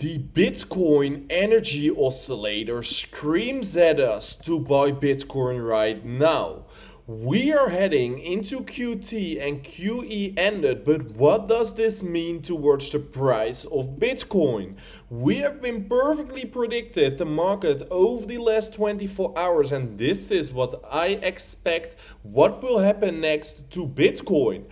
The Bitcoin energy oscillator screams at us to buy Bitcoin right now. We are heading into QT and QE ended, but what does this mean towards the price of Bitcoin? We have been perfectly predicted the market over the last 24 hours, and this is what I expect what will happen next to Bitcoin.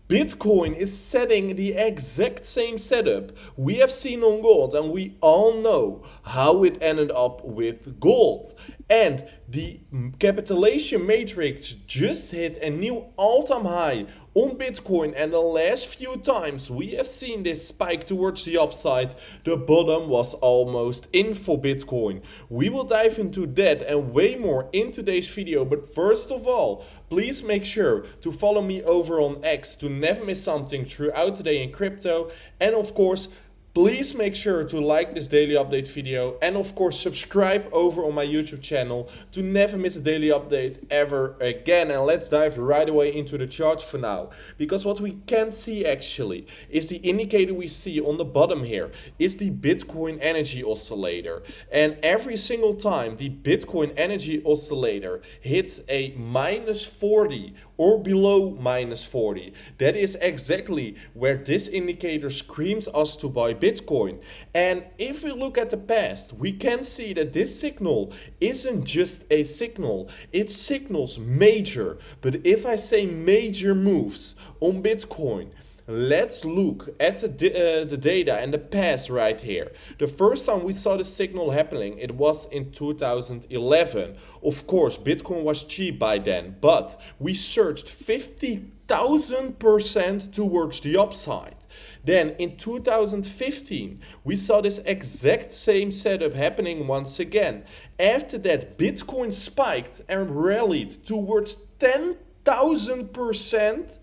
Bitcoin is setting the exact same setup we have seen on gold, and we all know how it ended up with gold. And the capitalization matrix just hit a new all-time high on Bitcoin, and the last few times we have seen this spike towards the upside, the bottom was almost in for Bitcoin. We will dive into that and way more in today's video, but first of all, please make sure to follow me over on X to never miss something throughout the day in crypto, and of course, please make sure to like this daily update video and of course subscribe over on my YouTube channel to never miss a daily update ever again. And let's dive right away into the charts for now, because what we can see actually is the indicator we see on the bottom here is the Bitcoin energy oscillator, and every single time the Bitcoin energy oscillator hits a minus 40 or below minus 40, that is exactly where this indicator screams us to buy Bitcoin. And if we look at the past, we can see that this signal isn't just a signal, it signals major. But if I say major moves on Bitcoin, let's look at the data and the past right here. The first time we saw the signal happening, it was in 2011. Of course, Bitcoin was cheap by then, but we surged 50,000% towards the upside. Then in 2015, we saw this exact same setup happening once again. After that, Bitcoin spiked and rallied towards 10,000%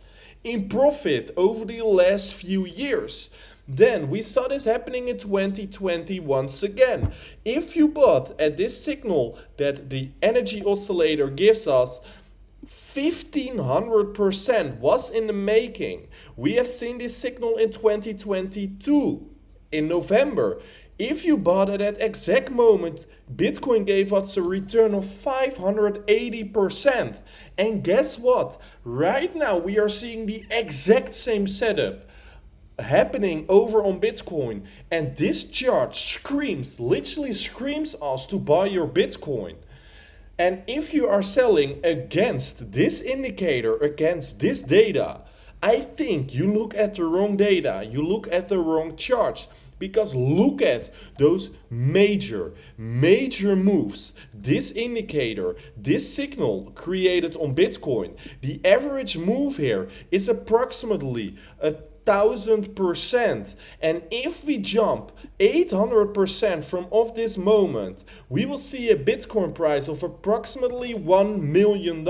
in profit over the last few years. Then we saw this happening in 2020 once again. If you bought at this signal that the energy oscillator gives us, 1500% was in the making. We have seen this signal in 2022 in November. If you bought at that exact moment, Bitcoin gave us a return of 580%. And guess what? Right now we are seeing the exact same setup happening over on Bitcoin. And this chart literally screams us to buy your Bitcoin. And if you are selling against this indicator, against this data, I think you look at the wrong data, you look at the wrong charts. Because look at those major moves this indicator, this signal created on Bitcoin. The average move here is approximately 1,000%. And if we jump 800% from off this moment, we will see a Bitcoin price of approximately $1 million.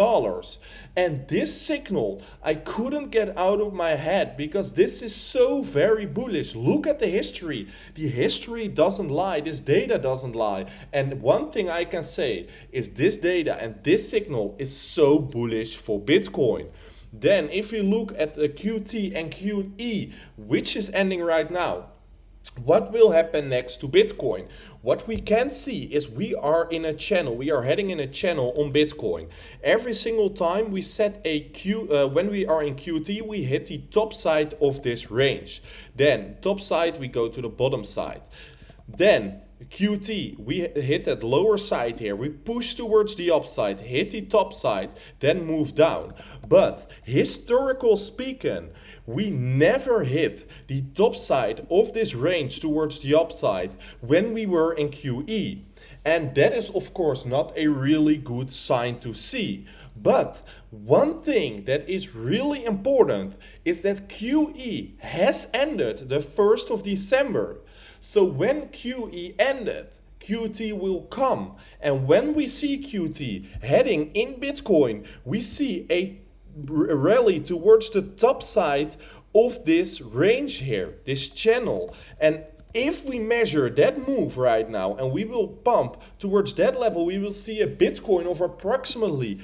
And this signal I couldn't get out of my head because this is so very bullish. Look at the history. The history doesn't lie. This data doesn't lie. And one thing I can say is this data and this signal is so bullish for Bitcoin. Then if we look at the QT and QE, which is ending right now, what will happen next to Bitcoin? What we can see is we are in a channel. We are heading in a channel on Bitcoin. Every single time we set a when we are in QT, we hit the top side of this range. Then top side, we go to the bottom side. Then QT, we hit that lower side here, we push towards the upside, hit the top side, then move down. But historical speaking, we never hit the top side of this range towards the upside when we were in QE. And that is of course not a really good sign to see. But one thing that is really important is that QE has ended the 1st of December. So when QE ended, QT will come. And when we see QT heading in Bitcoin, we see a rally towards the top side of this range here, this channel. And if we measure that move right now and we will pump towards that level, we will see a Bitcoin of approximately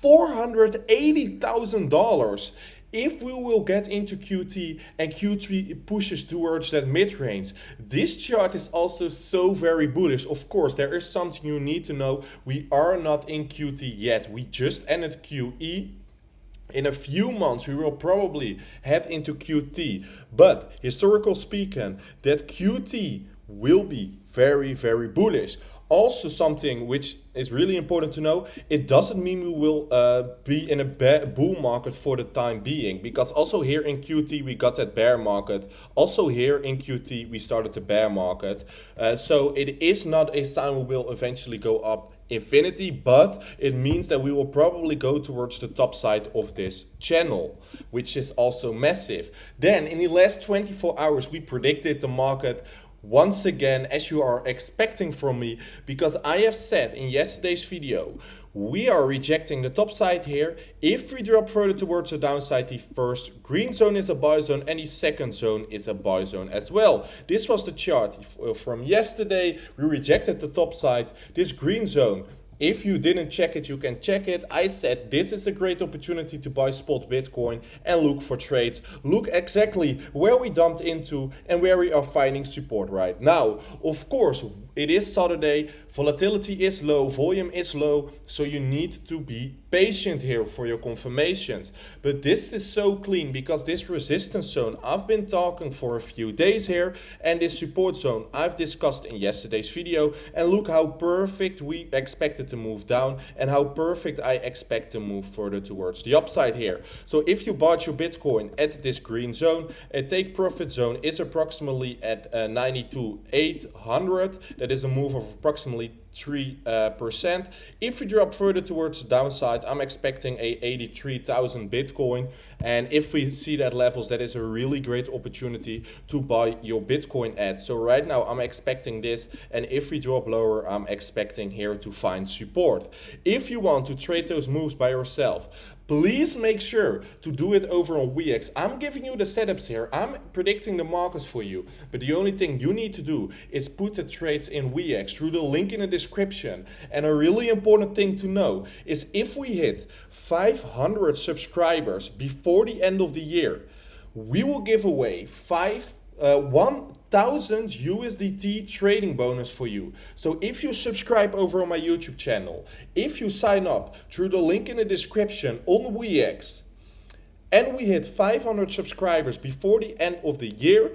$480,000 If we will get into QT and Q3 pushes towards that mid-range, this chart is also so very bullish. Of course, there is something you need to know. We are not in QT yet. We just ended QE. In a few months, we will probably head into QT. But historical speaking, that QT will be very, very bullish. Also, something which is really important to know, it doesn't mean we will be in a bull market for the time being, because also here in QT we got that bear market. Also here in QT we started the bear market. So it is not a sign we will eventually go up infinity, but it means that we will probably go towards the top side of this channel, which is also massive. Then in the last 24 hours we predicted the market once again, as you are expecting from me, because I have said in yesterday's video, we are rejecting the top side here. If we drop further towards the downside, the first green zone is a buy zone and the second zone is a buy zone as well. This was the chart from yesterday. We rejected the top side, this green zone. If you didn't check it, you can check it. I said this is a great opportunity to buy spot Bitcoin and look for trades. Look exactly where we dumped into and where we are finding support right now. Of course, it is Saturday, volatility is low, volume is low, so you need to be patient here for your confirmations. But this is so clean because this resistance zone I've been talking for a few days here, and this support zone I've discussed in yesterday's video, and look how perfect we expected to move down and how perfect I expect to move further towards the upside here. So if you bought your Bitcoin at this green zone, a take profit zone is approximately at 92,800. That is a move of approximately 3%. If we drop further towards the downside, I'm expecting a 83,000 Bitcoin. And if we see that levels, that is a really great opportunity to buy your Bitcoin at. So right now I'm expecting this. And if we drop lower, I'm expecting here to find support. If you want to trade those moves by yourself, please make sure to do it over on WeX. I'm giving you the setups here. I'm predicting the markets for you. But the only thing you need to do is put the trades in WeX through the link in the description. And a really important thing to know is if we hit 500 subscribers before the end of the year, we will give away 1,000 USDT trading bonus for you. So if you subscribe over on my YouTube channel, if you sign up through the link in the description on WeX, and we hit 500 subscribers before the end of the year,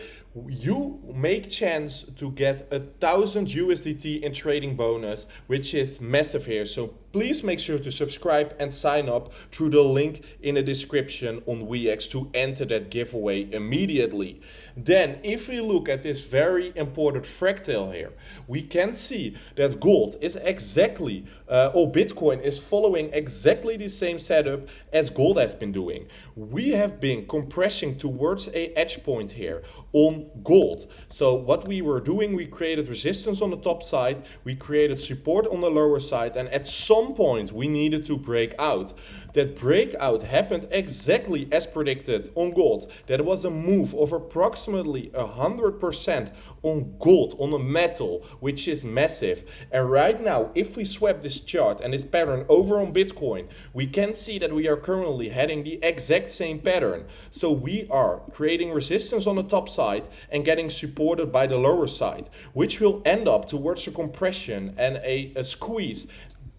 you make chance to get 1,000 USDT in trading bonus, which is massive here. So please make sure to subscribe and sign up through the link in the description on WeX to enter that giveaway immediately. Then if we look at this very important fractal here, we can see that gold is exactly, or Bitcoin is following exactly the same setup as gold has been doing. We have been compressing towards a edge point here on gold. So what we were doing, we created resistance on the top side, we created support on the lower side, and at some point we needed to break out. That breakout happened exactly as predicted on gold. That was a move of approximately 100% on gold, on a metal, which is massive. And right now, if we swap this chart and this pattern over on Bitcoin, we can see that we are currently heading the exact same pattern. So we are creating resistance on the top side and getting supported by the lower side, which will end up towards a compression and a squeeze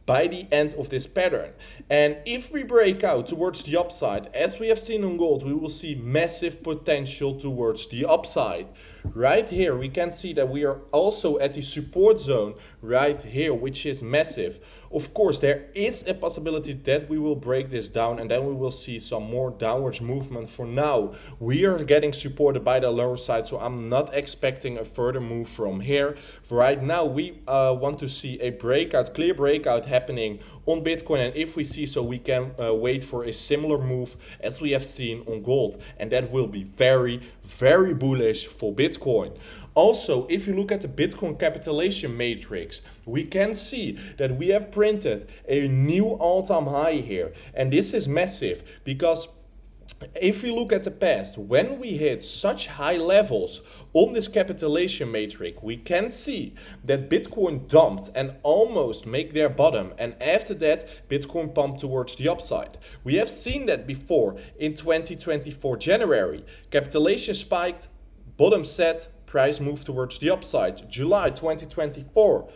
by the end of this pattern. And if we break out towards the upside, as we have seen on gold, we will see massive potential towards the upside. Right here, we can see that we are also at the support zone right here, which is massive. Of course, there is a possibility that we will break this down and then we will see some more downwards movement. For now, we are getting supported by the lower side, so I'm not expecting a further move from here. For right now, we want to see a breakout, clear breakout happening on Bitcoin, and if we see so, we can wait for a similar move as we have seen on gold, and that will be very, very bullish for Bitcoin. Also, if you look at the Bitcoin capitalization matrix, we can see that we have printed a new all-time high here, and this is massive because if we look at the past, when we hit such high levels on this capitalization matrix, we can see that Bitcoin dumped and almost make their bottom, and after that Bitcoin pumped towards the upside. We have seen that before in 2024 January. Capitalization spiked, bottom set, price moved towards the upside. July 2024,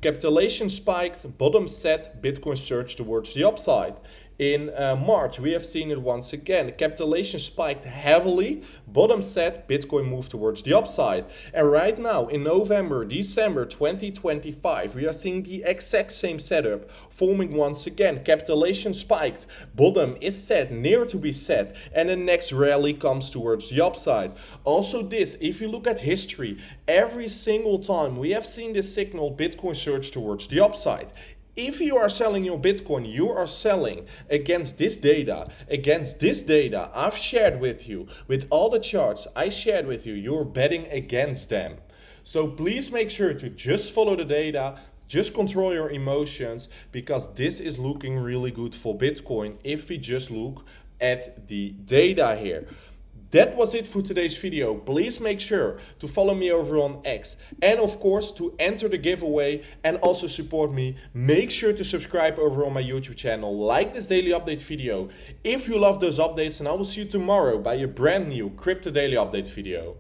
capitalization spiked, bottom set, Bitcoin surged towards the upside. In March, we have seen it once again. Capitalization spiked heavily, bottom set, Bitcoin moved towards the upside. And right now, in November, December 2025, we are seeing the exact same setup forming once again. Capitalization spiked, bottom is set, near to be set, and the next rally comes towards the upside. Also this, if you look at history, every single time we have seen this signal, Bitcoin surge towards the upside. If you are selling your Bitcoin, you are selling against this data I've shared with you, with all the charts I shared with you, you're betting against them. So please make sure to just follow the data, just control your emotions, because this is looking really good for Bitcoin if we just look at the data here. That was it for today's video. Please make sure to follow me over on X, and of course to enter the giveaway and also support me. Make sure to subscribe over on my YouTube channel, like this daily update video if you love those updates, and I will see you tomorrow by a brand new Crypto Daily Update video.